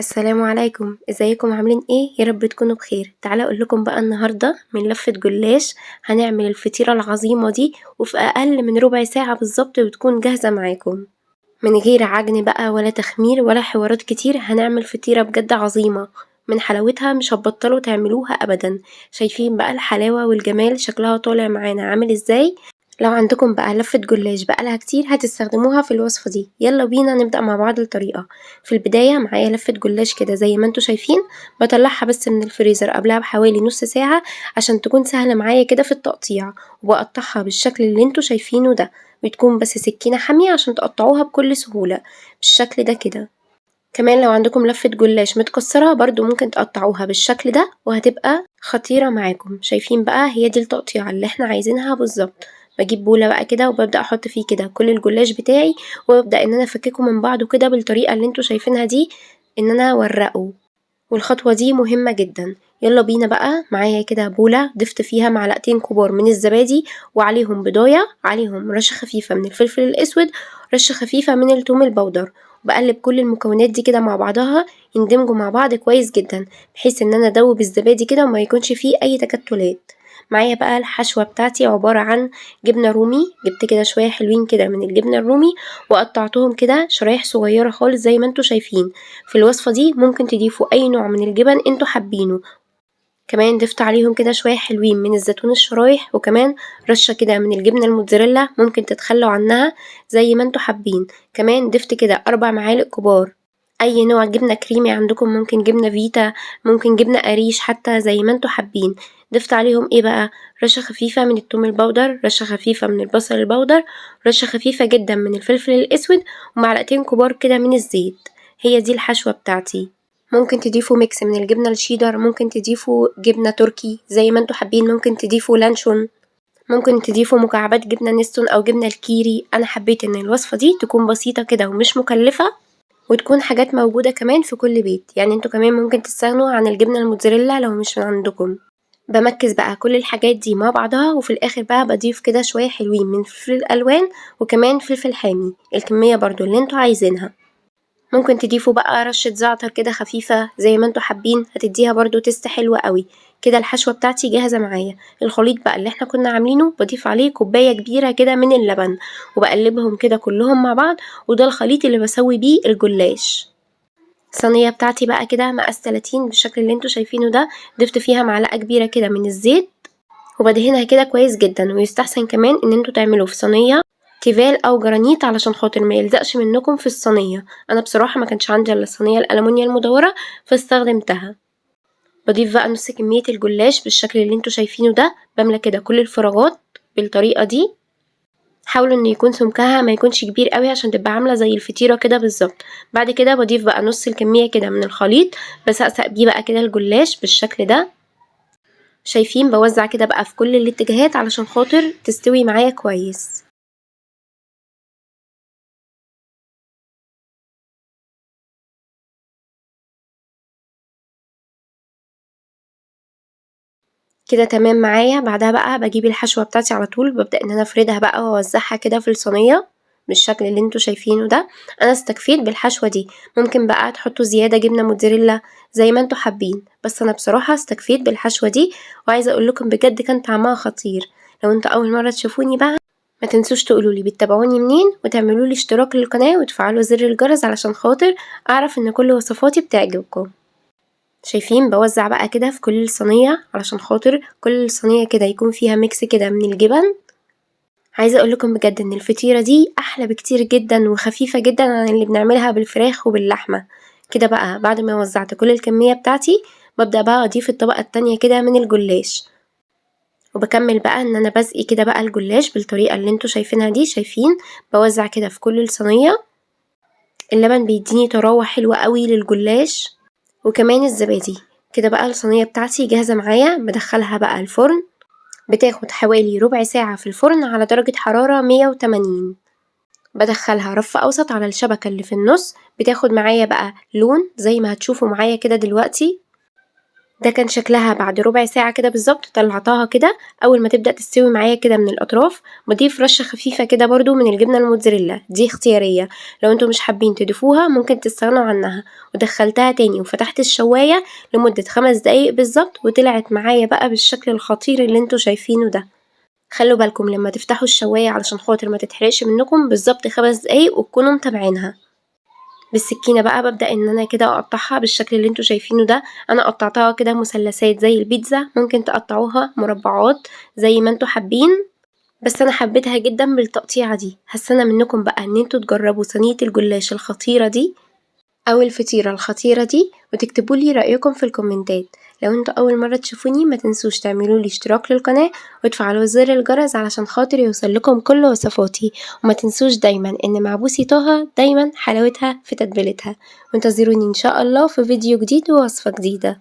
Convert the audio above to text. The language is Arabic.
السلام عليكم، ازيكم عاملين ايه؟ يا رب تكونوا بخير. تعالى اقول لكم بقى النهارده من لفة جلاش هنعمل الفطيرة العظيمة دي، وفي اقل من ربع ساعة بالظبط بتكون جاهزة معاكم، من غير عجن بقى ولا تخمير ولا حوارات كتير. هنعمل فطيرة بجد عظيمة، من حلاوتها مش هتبطلوا تعملوها ابدا. شايفين بقى الحلاوة والجمال شكلها طالع معانا عامل ازاي؟ لو عندكم بقى لفة جلاش بقالها كتير هتستخدموها في الوصفة دي. يلا بينا نبدأ مع بعض الطريقة. في البداية معايا لفة جلاش كده زي ما انتوا شايفين، بطلعها بس من الفريزر قبلها بحوالي نص ساعة عشان تكون سهلة معايا كده في التقطيع، وبقطعها بالشكل اللي انتوا شايفينه ده. بتكون بس سكينة حامية عشان تقطعوها بكل سهولة بالشكل ده كده. كمان لو عندكم لفة جلاش متكسرة برضو ممكن تقطعوها بالشكل ده وهتبقى خطيرة معاكم. شايفين بقى هي دي التقطيعة اللي احنا عايزينها بالظبط. بجيب بولة بقى كده وببدأ احط فيه كده كل الجلاش بتاعي، وببدأ ان انا افككه من بعضه كده بالطريقة اللي انتوا شايفينها دي، ان انا اورقه. والخطوة دي مهمة جدا. يلا بينا بقى. معايا كده بولة ضفت فيها معلقتين كبار من الزبادي، وعليهم بضاية، عليهم رشة خفيفة من الفلفل الأسود، رشة خفيفة من الثوم البودر. بقلب كل المكونات دي كده مع بعضها يندمجوا مع بعض كويس جدا، بحيث ان انا ادوب الزبادي كده وما يكونش فيه اي تكتلات. معايا بقى الحشوة بتاعتي عبارة عن جبنة رومي. جبت كده شوية حلوين كده من الجبنة الرومي وقطعتهم كده شرايح صغيرة خالص زي ما انتوا شايفين. في الوصفة دي ممكن تضيفوا أي نوع من الجبن انتوا حابينه. كمان ضفت عليهم كده شوية حلوين من الزيتون الشرايح، وكمان رشة كده من الجبنة الموتزاريلا ممكن تتخلوا عنها زي ما انتوا حابين. كمان ضفت كده 4 معالق كبار أي نوع جبنة كريمي عندكم، ممكن جبنة فيتا، ممكن جبنة قريش حتى زي ما انتوا حابين. ضفت عليهم ايه بقى؟ رشة خفيفة من الثوم البودر، رشة خفيفة من البصل البودر، رشة خفيفة جدا من الفلفل الأسود، ومعلقتين كبار كده من الزيت. هي دي الحشوة بتاعتي. ممكن تضيفوا ميكس من الجبنة الشيدر، ممكن تضيفوا جبنة تركي زي ما انتوا حابين، ممكن تضيفوا لانشون، ممكن تضيفوا مكعبات جبنة نستون أو جبنة الكيري. أنا حبيت إن الوصفة دي تكون بسيطة كده ومش مكلفة، وتكون حاجات موجودة كمان في كل بيت. يعني انتوا كمان ممكن تستغنوا عن الجبنة الموتزاريلا لو مش من عندكم. بمكس بقى كل الحاجات دي مع بعضها، وفي الآخر بقى بضيف كده شوية حلوين من فلفل الألوان وكمان فلفل حامي، الكمية برضو اللي انتوا عايزينها. ممكن تضيفوا بقى رشة زعتر كده خفيفة زي ما انتوا حابين، هتديها برضو تست حلوة قوي. كده الحشوة بتاعتي جاهزة معايا. الخليط بقى اللي احنا كنا عاملينه بضيف عليه كوباية كبيرة كده من اللبن، وبقلبهم كده كلهم مع بعض، وده الخليط اللي بسوي بيه الجلاش. الصينية بتاعتي بقى كده مقاس 30 بالشكل اللي انتوا شايفينه ده. ضفت فيها معلقة كبيرة كده من الزيت، وبدهنها كده كويس جدا. ويستحسن كمان ان انتوا تعملوا في صينية تيفال او جرانيت علشان خاطر ما يلزقش منكم في الصينية. انا بصراحة ما كانش عندي الا الصينية الألمونيا المدورة فاستخدمتها. بضيف بقى نص كمية الجلاش بالشكل اللي انتوا شايفينه ده. بملى كده كل الفراغات بالطريقة دي. حاولوا ان يكون سمكها ما يكونش كبير قوي عشان تبقى عاملة زي الفطيرة كده بالظبط. بعد كده بضيف بقى نص الكمية كده من الخليط، بسقسق بيه بقى كده الجلاش بالشكل ده. شايفين بوزع كده بقى في كل الاتجاهات علشان خاطر تستوي معايا كويس. كده تمام معايا. بعدها بقى بجيب الحشوة بتاعتي على طول، ببدأ ان انا افردها بقى واوزعها كده في الصينية بالشكل اللي انتوا شايفينه ده. انا استكفيت بالحشوة دي. ممكن بقى تحطوا زيادة جبنة موتزاريلا زي ما انتوا حابين، بس انا بصراحة استكفيت بالحشوة دي. وعايزة اقول لكم بجد كان طعمها خطير. لو انتوا اول مرة تشوفوني بقى ما تنسوش تقولولي بتتابعوني منين، وتعملولي اشتراك للقناة وتفعلوا زر الجرس علشان خاطر اعرف ان كل وصفاتي بتعجبكم. شايفين بوزع بقى كده في كل صينية علشان خاطر كل صينية كده يكون فيها ميكس كده من الجبن. عايزة اقول لكم بجد ان الفطيرة دي احلى بكتير جدا وخفيفة جدا عن اللي بنعملها بالفراخ وباللحمة. كده بقى بعد ما وزعت كل الكمية بتاعتي ببدأ بقى اضيف الطبقة التانية كده من الجلاش، وبكمل بقى ان انا بسقي كده بقى الجلاش بالطريقة اللي انتوا شايفينها دي. شايفين بوزع كده في كل الصينية. اللبن بيديني طراوة حلوة قوي للجلاش، وكمان الزبادي. كده بقى الصينية بتاعتي جاهزة معايا. بدخلها بقى الفرن، بتاخد حوالي ربع ساعة في الفرن على درجة حرارة 180. بدخلها رف أوسط على الشبكة اللي في النص، بتاخد معايا بقى لون زي ما هتشوفوا معايا كده دلوقتي. ده كان شكلها بعد ربع ساعة كده بالضبط. طلعتها كده، أول ما تبدأ تستوي معايا كده من الأطراف باضيف رشة خفيفة كده برضه من الجبنة الموتزاريلا، دي اختيارية، لو انتم مش حابين تضيفوها ممكن تستغنوا عنها. ودخلتها تاني وفتحت الشواية لمدة 5 دقايق بالضبط، وطلعت معايا بقى بالشكل الخطير اللي انتم شايفينه ده. خلوا بالكم لما تفتحوا الشواية علشان خاطر ما تتحرقش منكم، بالضبط 5 دقايق وتكونوا متابعينها. بالسكينة بقى بابدأ إن أنا كده أقطعها بالشكل اللي انتوا شايفينه ده. أنا قطعتها كده مثلثات زي البيتزا، ممكن تقطعوها مربعات زي ما انتوا حابين، بس أنا حبيتها جدًا بالتقطيعة دي. هستنى منكم بقى إن انتوا تجربوا صينية الجلاش الخطيرة دي أو الفطيرة الخطيرة دي، وتكتبوا لي رأيكم في الكومنتات. لو انتوا أول مرة تشوفوني ما تنسوش تعملوا لي اشتراك للقناة وتفعلوا زر الجرس علشان خاطر يوصل لكم كل وصفاتي. وما تنسوش دايما إن مع بوسي طه دايما حلاوتها في تتبيلتها. وانتظروني إن شاء الله في فيديو جديد ووصفة جديدة.